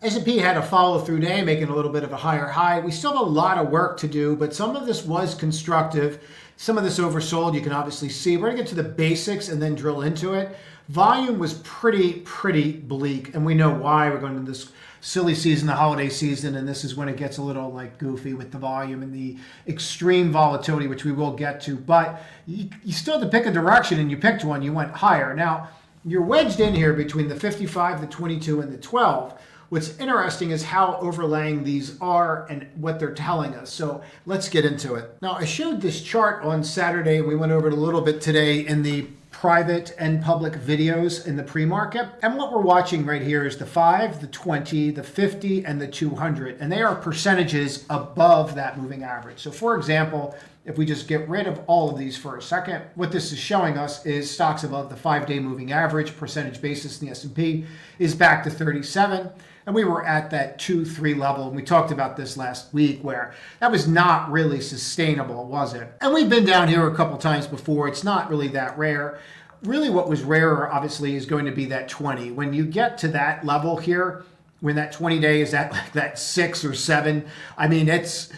S&P had a follow-through day, making a little bit of a higher high. We still have a lot of work to do, but some of this was constructive. Some of this oversold, you can obviously see. We're going to get to the basics and then drill into it. Volume was pretty bleak, and we know why. We're going into this silly season, the holiday season, and this is when it gets a little like goofy with the volume and the extreme volatility, which we will get to. But you still have to pick a direction, and you picked one. You went higher. Now, you're wedged in here between the 55, the 22, and the 12. What's interesting is how overlaying these are and what they're telling us. So let's get into it. Now, I showed this chart on Saturday. We went over it a little bit today in the private and public videos in the pre-market. And what we're watching right here is the 5, the 20, the 50, and the 200. And they are percentages above that moving average. So for example, if we just get rid of all of these for a second, what this is showing us is stocks above the 5-day moving average percentage basis in the S&P is back to 37. And we were at that 2-3 level. And we talked about this last week where that was not really sustainable, was it? And we've been down here a couple times before. It's not really that rare. Really what was rarer, obviously, is going to be that 20. When you get to that level here, when that 20-day is at like that 6 or 7, I mean, that's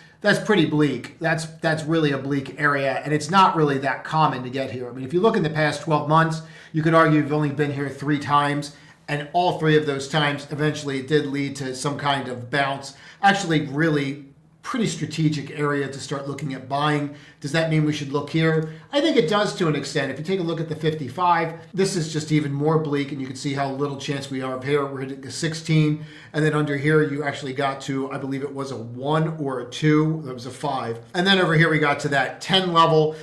pretty bleak. That's really a bleak area, and it's not really that common to get here. I mean, if you look in the past 12 months, you could argue you've only been here 3 times, and all 3 of those times eventually did lead to some kind of bounce. Actually, really pretty strategic area to start looking at buying. Does that mean we should look here? I think it does to an extent. If you take a look at the 55, this is just even more bleak, and you can see how little chance we are of here. We're hitting a 16, and then under here you actually got to, I believe it was a 1 or a 2. That was a 5. And then over here we got to that 10 level.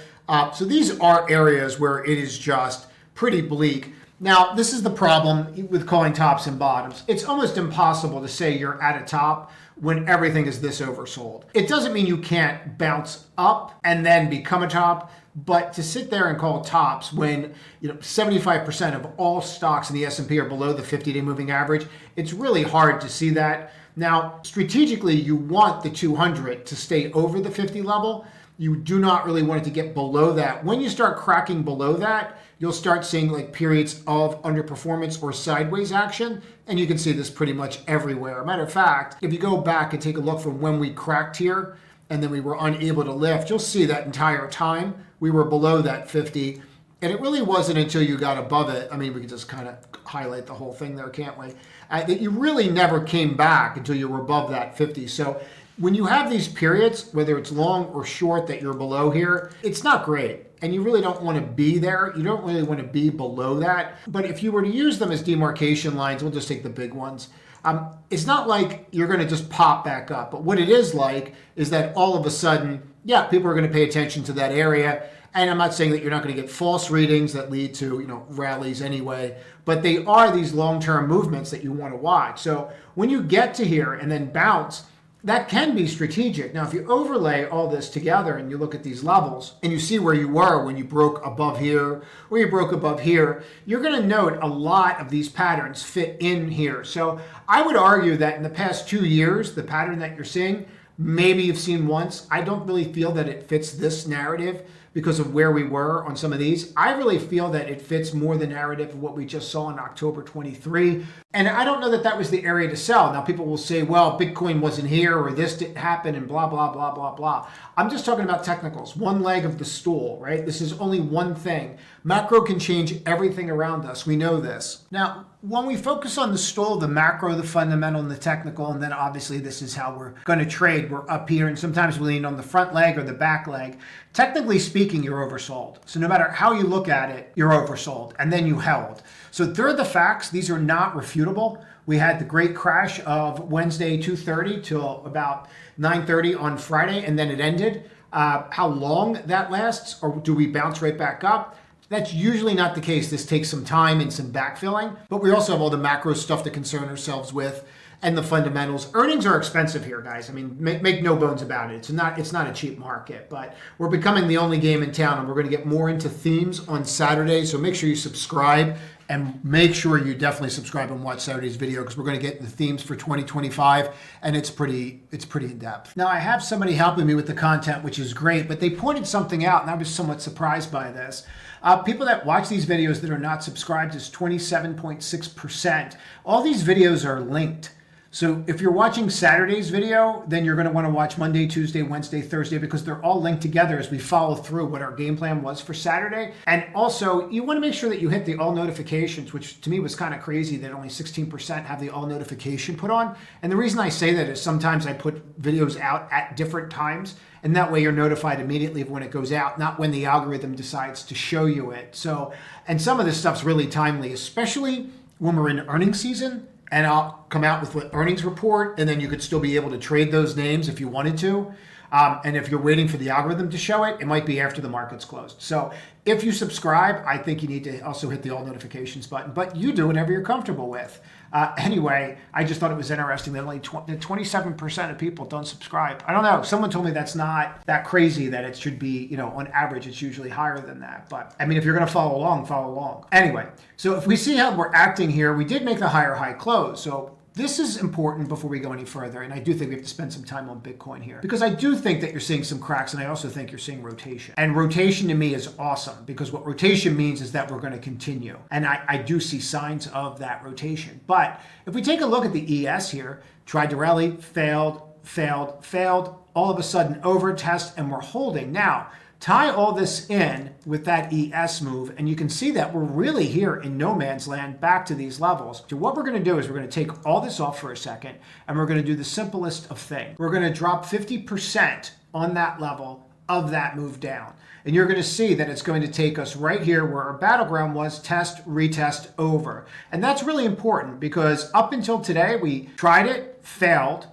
So these are areas where it is just pretty bleak. Now, this is the problem with calling tops and bottoms. It's almost impossible to say you're at a top when everything is this oversold. It doesn't mean you can't bounce up and then become a top, but to sit there and call tops when 75% of all stocks in the S&P are below the 50-day moving average, it's really hard to see that. Now, strategically, you want the 200 to stay over the 50 level. You do not really want it to get below that. When you start cracking below that, you'll start seeing like periods of underperformance or sideways action. And you can see this pretty much everywhere. Matter of fact, if you go back and take a look from when we cracked here and then we were unable to lift, you'll see that entire time we were below that 50. And it really wasn't until you got above it. I mean, we could just kind of highlight the whole thing there, can't we? That you really never came back until you were above that 50. So when you have these periods, whether it's long or short that you're below here, it's not great. And you really don't want to be there. You don't really want to be below that. But if you were to use them as demarcation lines, we'll just take the big ones. It's not like you're going to just pop back up. But what it is like is that all of a sudden, yeah, people are going to pay attention to that area. And I'm not saying that you're not going to get false readings that lead to, rallies anyway, but they are these long-term movements that you want to watch. So when you get to here and then bounce, that can be strategic. Now, if you overlay all this together and you look at these levels and you see where you were when you broke above here or you broke above here, you're going to note a lot of these patterns fit in here. So I would argue that in the past 2 years, the pattern that you're seeing, maybe you've seen once. I don't really feel that it fits this narrative because of where we were on some of these. I really feel that it fits more the narrative of what we just saw in October 23. And I don't know that that was the area to sell. Now people will say, well, Bitcoin wasn't here or this didn't happen and blah, blah, blah, blah, blah. I'm just talking about technicals, one leg of the stool, right? This is only one thing. Macro can change everything around us. We know this. Now, when we focus on the stool, the macro, the fundamental, and the technical, and then obviously this is how we're going to trade. We're up here, and sometimes we lean on the front leg or the back leg. Technically speaking, you're oversold. So no matter how you look at it, you're oversold, and then you held. So they're the facts. These are not refutable. We had the great crash of Wednesday 2:30 till about 9:30 on Friday, and then it ended. How long that lasts, or do we bounce right back up? That's usually not the case. This takes some time and some backfilling, but we also have all the macro stuff to concern ourselves with and the fundamentals. Earnings are expensive here, guys. I mean, make no bones about it. It's not a cheap market, but we're becoming the only game in town, and we're going to get more into themes on Saturday. So make sure you subscribe, and make sure you definitely subscribe and watch Saturday's video, because we're going to get the themes for 2025, and it's pretty in depth. Now, I have somebody helping me with the content, which is great, but they pointed something out, and I was somewhat surprised by this. People that watch these videos that are not subscribed is 27.6%. All these videos are linked. So if you're watching Saturday's video, then you're going to want to watch Monday, Tuesday, Wednesday, Thursday, because they're all linked together as we follow through what our game plan was for Saturday. And also, you want to make sure that you hit the all notifications, which to me was kind of crazy that only 16% have the all notification put on. And the reason I say that is sometimes I put videos out at different times, and that way you're notified immediately of when it goes out, not when the algorithm decides to show you it. So, and some of this stuff's really timely, especially when we're in earnings season. And I'll come out with an earnings report, and then you could still be able to trade those names if you wanted to. And if you're waiting for the algorithm to show it, it might be after the market's closed. So if you subscribe, I think you need to also hit the all notifications button, but you do whatever you're comfortable with. Anyway, I just thought it was interesting that only 27% of people don't subscribe. I don't know. Someone told me that's not that crazy, that it should be, on average, it's usually higher than that. But I mean, if you're going to follow along, follow along. Anyway, so if we see how we're acting here, we did make the higher high close. So this is important before we go any further, and I do think we have to spend some time on Bitcoin here, because I do think that you're seeing some cracks, and I also think you're seeing rotation. And rotation to me is awesome, because what rotation means is that we're going to continue. And I do see signs of that rotation. But if we take a look at the ES here, tried to rally, failed, all of a sudden over test, and we're holding. Now, tie all this in with that ES move, and you can see that we're really here in no man's land back to these levels. So what we're going to do is we're going to take all this off for a second, and we're going to do the simplest of things. We're going to drop 50% on that level of that move down. And you're going to see that it's going to take us right here where our battleground was, test, retest, over. And that's really important, because up until today, we tried it, failed,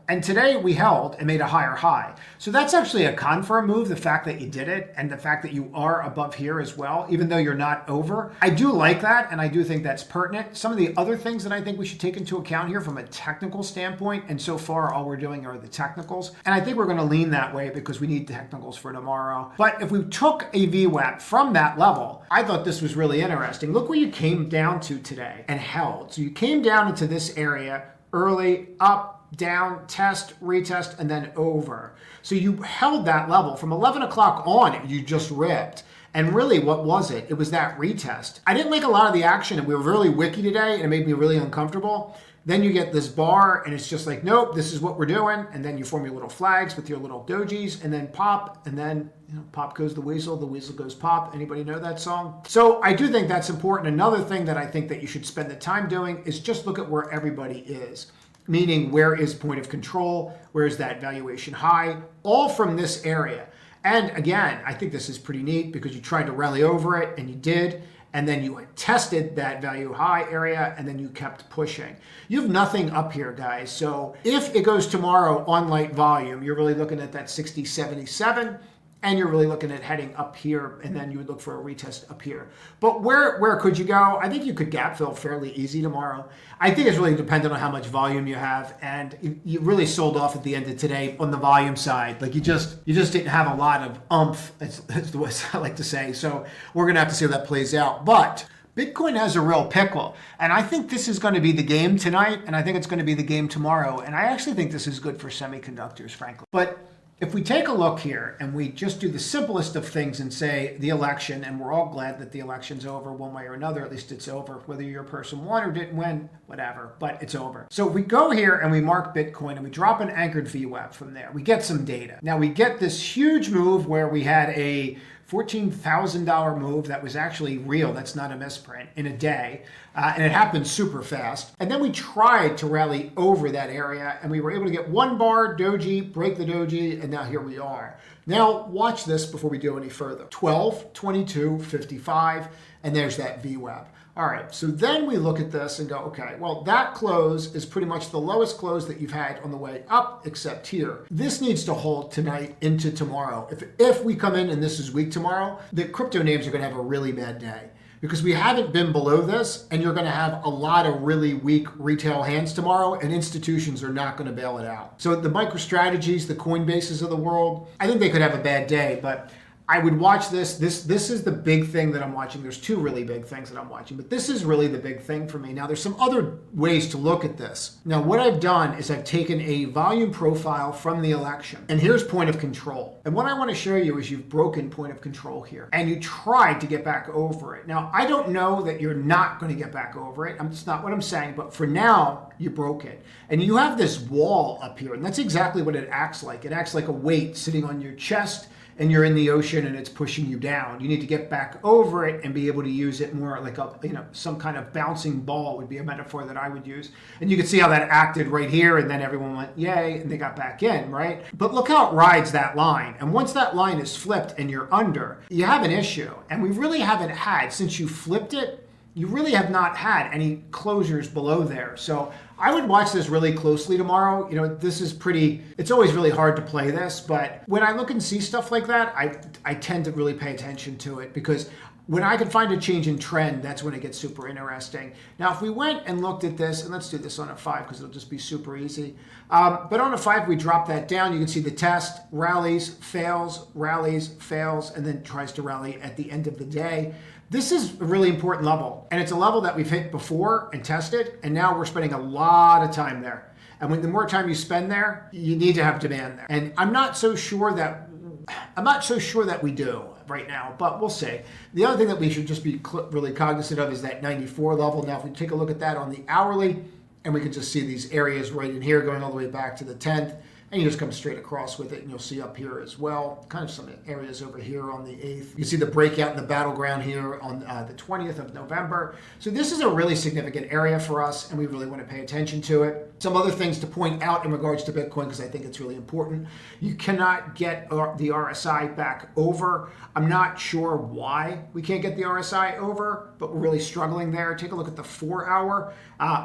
and today we held and made a higher high. So that's actually a confirm move, the fact that you did it, and the fact that you are above here as well, even though you're not over. I do like that, and I do think that's pertinent. Some of the other things that I think we should take into account here from a technical standpoint, and so far all we're doing are the technicals, and I think we're going to lean that way because we need technicals for tomorrow. But if we took a VWAP from that level, I thought this was really interesting. Look where you came down to today and held. So you came down into this area early, up, down, test, retest, and then over. So you held that level from 11 o'clock on, you just ripped. And really, what was it? It was that retest. I didn't like a lot of the action, and we were really wicky today, and it made me really uncomfortable. Then you get this bar, and it's just like, nope, this is what we're doing. And then you form your little flags with your little dojis, and then pop, and then pop goes the weasel goes pop. Anybody know that song? So I do think that's important. Another thing that I think that you should spend the time doing is just look at where everybody is. Meaning, where is point of control? Where is that valuation high? All from this area. And again, I think this is pretty neat because you tried to rally over it, and you did. And then you tested that value high area, and then you kept pushing. You have nothing up here, guys. So if it goes tomorrow on light volume, you're really looking at that 60.77. And you're really looking at heading up here, and then you would look for a retest up here. But where could you go? I think you could gap fill fairly easy tomorrow. I think it's really dependent on how much volume you have, and you really sold off at the end of today on the volume side. Like you just didn't have a lot of oomph, that's the way I like to say. So we're gonna have to see how that plays out. But Bitcoin has a real pickle, and I think this is going to be the game tonight, and I think it's going to be the game tomorrow. And I actually think this is good for semiconductors, frankly. But if we take a look here and we just do the simplest of things and say the election, and we're all glad that the election's over one way or another, at least it's over, whether your person won or didn't win, whatever, but it's over. So if we go here and we mark Bitcoin and we drop an anchored VWAP from there, we get some data. Now we get this huge move where we had a $14,000 move that was actually real, that's not a misprint, in a day. And it happened super fast. And then we tried to rally over that area, and we were able to get one bar, doji, break the doji, and now here we are. Now watch this before we go any further. 12, 22, 55, and there's that VWAP. All right, so then we look at this and go, okay, well, that close is pretty much the lowest close that you've had on the way up, except here. This needs to hold tonight into tomorrow. If we come in and this is weak tomorrow, the crypto names are gonna have a really bad day because we haven't been below this, and you're gonna have a lot of really weak retail hands tomorrow, and institutions are not gonna bail it out. So the MicroStrategies, the Coinbases of the world, I think they could have a bad day, but I would watch this. This is the big thing that I'm watching. There's two really big things that I'm watching, but this is really the big thing for me. Now, there's some other ways to look at this. Now, what I've done is I've taken a volume profile from the election, and here's point of control. And what I want to show you is you've broken point of control here, and you tried to get back over it. Now, I don't know that you're not going to get back over it. It's not what I'm saying, but for now, you broke it. And you have this wall up here, and that's exactly what it acts like. It acts like a weight sitting on your chest, and you're in the ocean and it's pushing you down. You need to get back over it and be able to use it more like a, some kind of bouncing ball would be a metaphor that I would use. And you can see how that acted right here, and then everyone went, yay, and they got back in, right? But look how it rides that line. And once that line is flipped and you're under, you have an issue. And we really haven't had, since you flipped it, you really have not had any closures below there. So I would watch this really closely tomorrow. This is it's always really hard to play this, but when I look and see stuff like that, I tend to really pay attention to it, because when I can find a change in trend, that's when it gets super interesting. Now, if we went and looked at this, and let's do this on a 5 because it'll just be super easy. But on a 5, we drop that down. You can see the test, rallies, fails, and then tries to rally at the end of the day. This is a really important level, and it's a level that we've hit before and tested, and now we're spending a lot of time there. And the more time you spend there, you need to have demand there. And I'm not so sure that we do right now, but we'll see. The other thing that we should just be really cognizant of is that 94 level. Now, if we take a look at that on the hourly, and we can just see these areas right in here going all the way back to the 10th. And you just come straight across with it, and you'll see up here as well, kind of some areas over here on the 8th. You can see the breakout in the battleground here on the 20th of November. So this is a really significant area for us, and we really want to pay attention to it. Some other things to point out in regards to Bitcoin, because I think it's really important. You cannot get the RSI back over. I'm not sure why we can't get the RSI over, but we're really struggling there. Take a look at the 4-hour.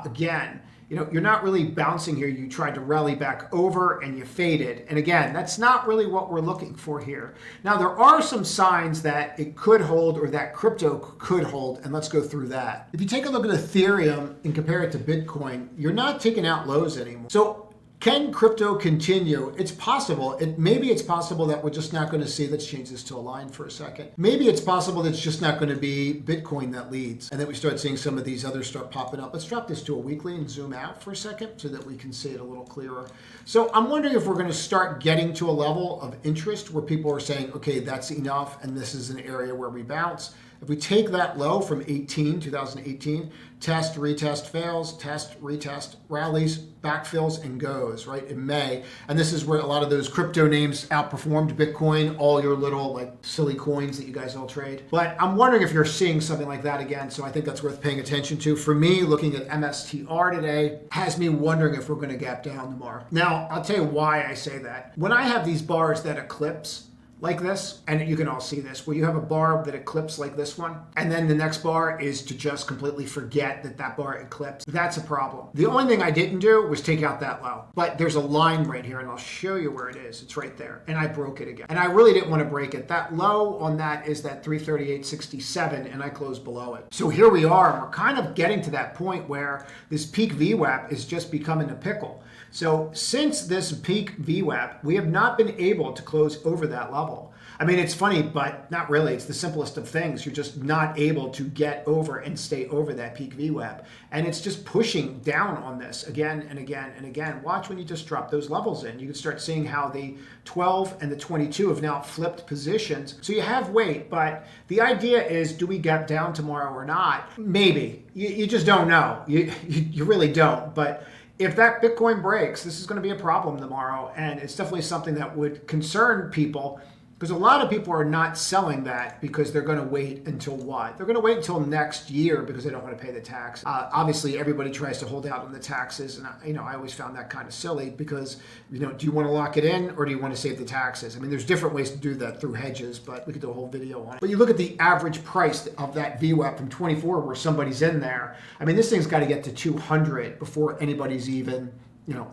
Again, you're not really bouncing here. You tried to rally back over and you faded. And again, that's not really what we're looking for here. Now, there are some signs that it could hold, or that crypto could hold, and let's go through that. If you take a look at Ethereum and compare it to Bitcoin, you're not taking out lows anymore. So can crypto continue? It's possible. Maybe it's possible that we're just not going to see, let's change this to a line for a second. Maybe it's possible that it's just not going to be Bitcoin that leads, and that we start seeing some of these others start popping up. Let's drop this to a weekly and zoom out for a second so that we can see it a little clearer. So I'm wondering if we're going to start getting to a level of interest where people are saying, okay, that's enough, and this is an area where we bounce. If we take that low from 2018, test, retest, fails, test, retest, rallies, backfills, and goes, right, in May. And this is where a lot of those crypto names outperformed Bitcoin, all your little silly coins that you guys all trade. But I'm wondering if you're seeing something like that again, so I think that's worth paying attention to. For me, looking at MSTR today has me wondering if we're going to gap down tomorrow. Now, I'll tell you why I say that. When I have these bars that eclipse, like this, and you can all see this, where you have a bar that eclipses like this one, and then the next bar is to just completely forget that bar eclipsed. That's a problem. The only thing I didn't do was take out that low, but there's a line right here, and I'll show you where it is. It's right there, and I broke it again. And I really didn't want to break it. That low on that is that 338.67, and I closed below it. So here we are, and we're kind of getting to that point where this peak VWAP is just becoming a pickle. So since this peak VWAP, we have not been able to close over that level. I mean, it's funny, but not really. It's the simplest of things. You're just not able to get over and stay over that peak VWAP. And it's just pushing down on this again and again and again. Watch when you just drop those levels in. You can start seeing how the 12 and the 22 have now flipped positions. So you have weight, but the idea is, do we gap down tomorrow or not? Maybe. You just don't know. You really don't. But if that Bitcoin breaks, this is going to be a problem tomorrow, and it's definitely something that would concern people, because a lot of people are not selling that because they're going to wait until what? They're going to wait until next year because they don't want to pay the tax. Obviously, everybody tries to hold out on the taxes, and I always found that kind of silly because, do you want to lock it in or do you want to save the taxes? I mean, there's different ways to do that through hedges, but we could do a whole video on it. But you look at the average price of that VWAP from 24 where somebody's in there. I mean, this thing's got to get to 200 before anybody's even,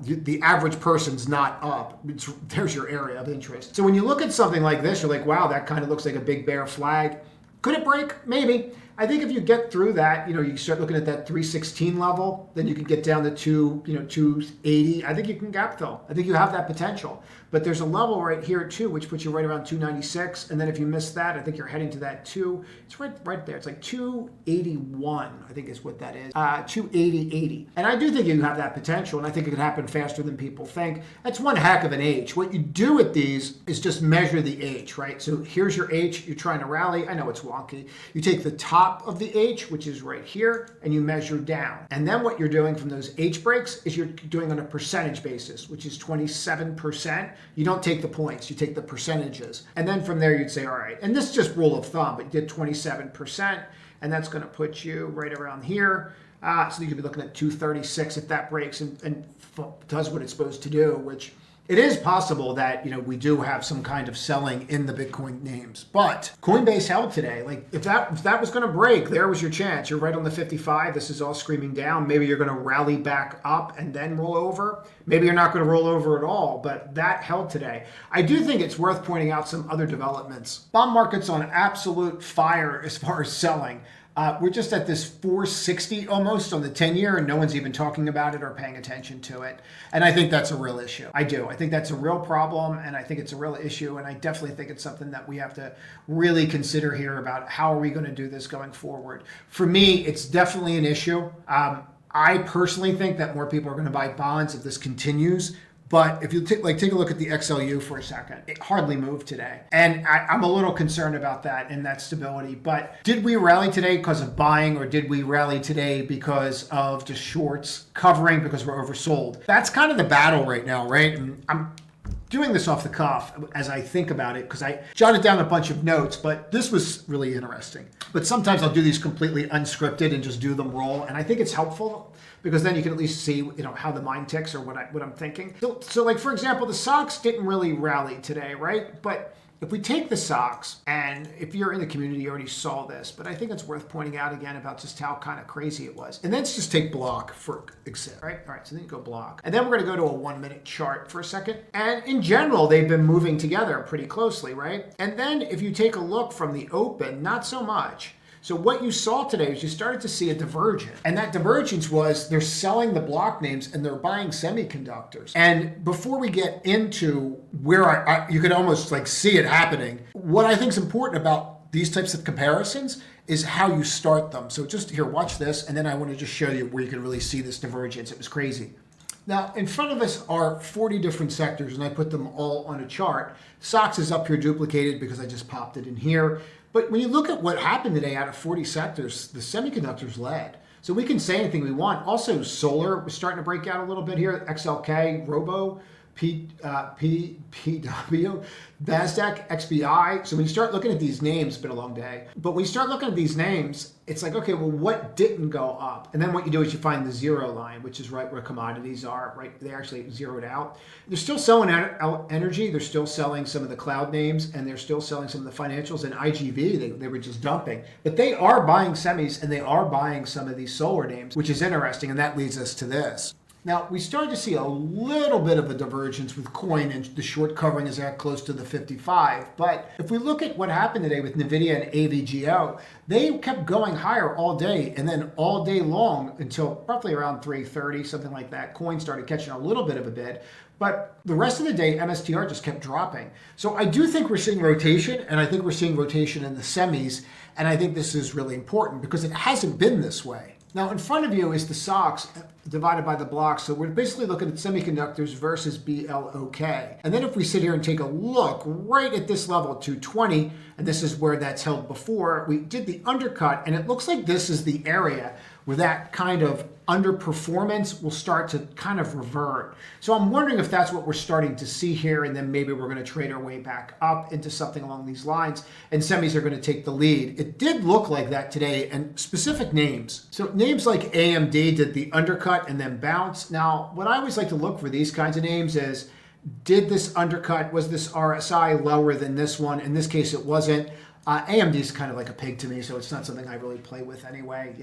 the average person's not up. There's your area of interest. So when you look at something like this, you're like, wow, that kind of looks like a big bear flag. Could it break? Maybe. I think if you get through that, you start looking at that 316 level, then you can get down to 280. I think you can gap fill. I think you have that potential. But there's a level right here too, which puts you right around 296. And then if you miss that, I think you're heading to that it's right there. It's like 281, I think is what that is. 280.80. And I do think you have that potential, and I think it could happen faster than people think. That's one heck of an H. What you do with these is just measure the H, right? So here's your H, you're trying to rally. I know it's wonky. You take the top of the H, which is right here, and you measure down. And then what you're doing from those H breaks is you're doing on a percentage basis, which is 27%. You don't take the points, you take the percentages. And then from there you'd say, all right, and this is just rule of thumb, but you did 27%, and that's gonna put you right around here. So you could be looking at 236 if that breaks and does what it's supposed to do, which it is possible that we do have some kind of selling in the Bitcoin names. But Coinbase held today. Like if that was going to break, there was your chance. You're right on the 55. This is all screaming down. Maybe you're going to rally back up and then roll over. Maybe you're not going to roll over at all, but that held today. I do think it's worth pointing out some other developments. Bond market's on absolute fire as far as selling. We're just at this 460 almost on the 10-year, and no one's even talking about it or paying attention to it. And I think that's a real issue. I do. I think that's a real problem, and I think it's a real issue, and I definitely think it's something that we have to really consider here about how are we going to do this going forward. For me, it's definitely an issue. I personally think that more people are going to buy bonds if this continues. But if you take a look at the XLU for a second, it hardly moved today. And I'm a little concerned about that and that stability. But did we rally today because of buying, or did we rally today because of just shorts covering because we're oversold? That's kind of the battle right now, right? And I'm doing this off the cuff as I think about it because I jotted down a bunch of notes, but this was really interesting. But sometimes I'll do these completely unscripted and just do them raw, and I think it's helpful because then you can at least see how the mind ticks or what I'm thinking. So like for example, the stocks didn't really rally today, right? But if we take the stocks, and if you're in the community, you already saw this, but I think it's worth pointing out again about just how kind of crazy it was. And let's just take block for example, right? All right, so then you go block. And then we're gonna go to a 1-minute chart for a second. And in general, they've been moving together pretty closely, right? And then if you take a look from the open, not so much. So what you saw today is you started to see a divergence. And that divergence was they're selling the block names and they're buying semiconductors. And before we get into where you could almost like see it happening, what I think is important about these types of comparisons is how you start them. So just here, watch this, and then I want to just show you where you can really see this divergence. It was crazy. Now, in front of us are 40 different sectors, and I put them all on a chart. SOX is up here duplicated because I just popped it in here. But when you look at what happened today out of 40 sectors, the semiconductors led. So we can say anything we want. Also, solar was starting to break out a little bit here. XLK, Robo, PW, NASDAQ, XBI. So when you start looking at these names, it's been a long day, but when you start looking at these names, it's like, okay, well, what didn't go up? And then what you do is you find the zero line, which is right where commodities are, right? They actually zeroed out. They're still selling energy. They're still selling some of the cloud names, and they're still selling some of the financials. And IGV, they were just dumping. But they are buying semis, and they are buying some of these solar names, which is interesting, and that leads us to this. Now, we started to see a little bit of a divergence with coin, and the short covering is at close to the 55. But if we look at what happened today with NVIDIA and AVGO, they kept going higher all day, and then all day long until roughly around 3:30, something like that. Coin started catching a little bit of a bid. But the rest of the day, MSTR just kept dropping. So I do think we're seeing rotation, and I think we're seeing rotation in the semis, and I think this is really important because it hasn't been this way. Now, in front of you is the SOX divided by the blocks. So we're basically looking at semiconductors versus BLOK. And then if we sit here and take a look right at this level, 220, and this is where that's held before, we did the undercut, and it looks like this is the area where that kind of underperformance will start to kind of revert. So I'm wondering if that's what we're starting to see here, and then maybe we're going to trade our way back up into something along these lines, and semis are going to take the lead. It did look like that today, and specific names. So names like AMD did the undercut and then bounce. Now, what I always like to look for these kinds of names is, did this undercut, was this RSI lower than this one? In this case, it wasn't. AMD is kind of like a pig to me, so it's not something I really play with anyway,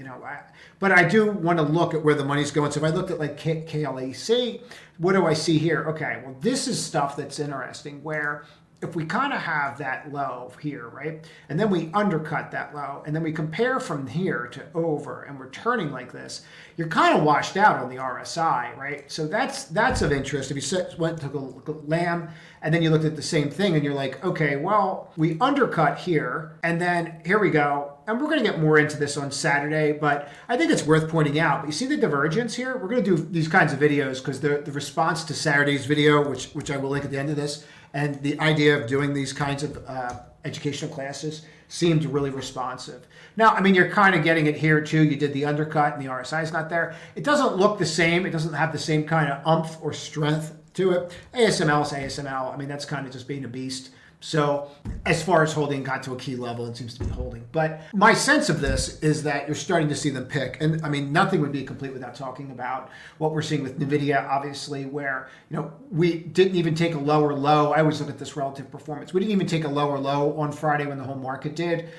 but I do want to look at where the money's going. So if I looked at like KLAC, what do I see here? Okay, well, this is stuff that's interesting where if we kind of have that low here, right? And then we undercut that low, and then we compare from here to over, and we're turning like this, you're kind of washed out on the RSI, right? So that's of interest. If you went to look at lamb, and then you looked at the same thing, and you're like, okay, well, we undercut here, and then here we go. And we're going to get more into this on Saturday, but I think it's worth pointing out. But you see the divergence here? We're going to do these kinds of videos because the response to Saturday's video, which I will link at the end of this, and the idea of doing these kinds of educational classes seemed really responsive. Now, I mean, you're kind of getting it here too. You did the undercut and the RSI is not there. It doesn't look the same. It doesn't have the same kind of oomph or strength to it. ASML is ASML. I mean, that's kind of just being a beast. So as far as holding got to a key level, it seems to be holding. But my sense of this is that you're starting to see them pick. And I mean, nothing would be complete without talking about what we're seeing with NVIDIA, obviously, where, you know, we didn't even take a lower low. I always look at this relative performance. We didn't even take a lower low on Friday when the whole market did.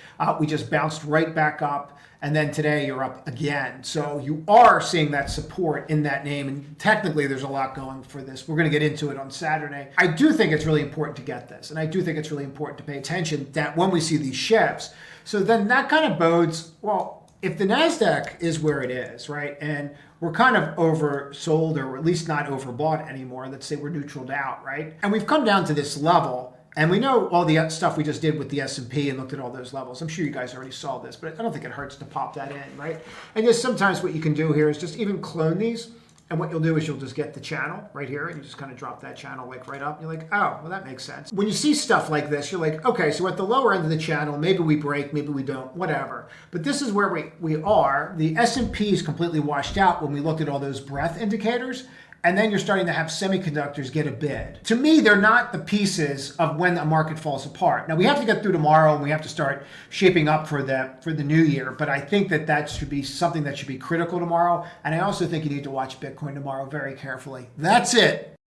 We just bounced right back up. And then today you're up again. So you are seeing that support in that name. And technically there's a lot going for this. We're going to get into it on Saturday. I do think it's really important to get this. And I do think it's really important to pay attention that when we see these shifts, so then that kind of bodes, well, if the NASDAQ is where it is, right, and we're kind of oversold or at least not overbought anymore, let's say we're neutraled out, right, and we've come down to this level, and we know all the stuff we just did with the S&P and looked at all those levels. I'm sure you guys already saw this, but I don't think it hurts to pop that in, right? And just sometimes what you can do here is just even clone these. And what you'll do is you'll just get the channel right here and you just kind of drop that channel like right up. You're like, oh, well, that makes sense. When you see stuff like this, you're like, okay, so at the lower end of the channel, maybe we break, maybe we don't, whatever. But this is where we are. The S&P is completely washed out when we looked at all those breadth indicators. And then you're starting to have semiconductors get a bid. To me, they're not the pieces of when the market falls apart. Now, we have to get through tomorrow and we have to start shaping up for the new year. But I think that should be something that should be critical tomorrow. And I also think you need to watch Bitcoin tomorrow very carefully. That's it.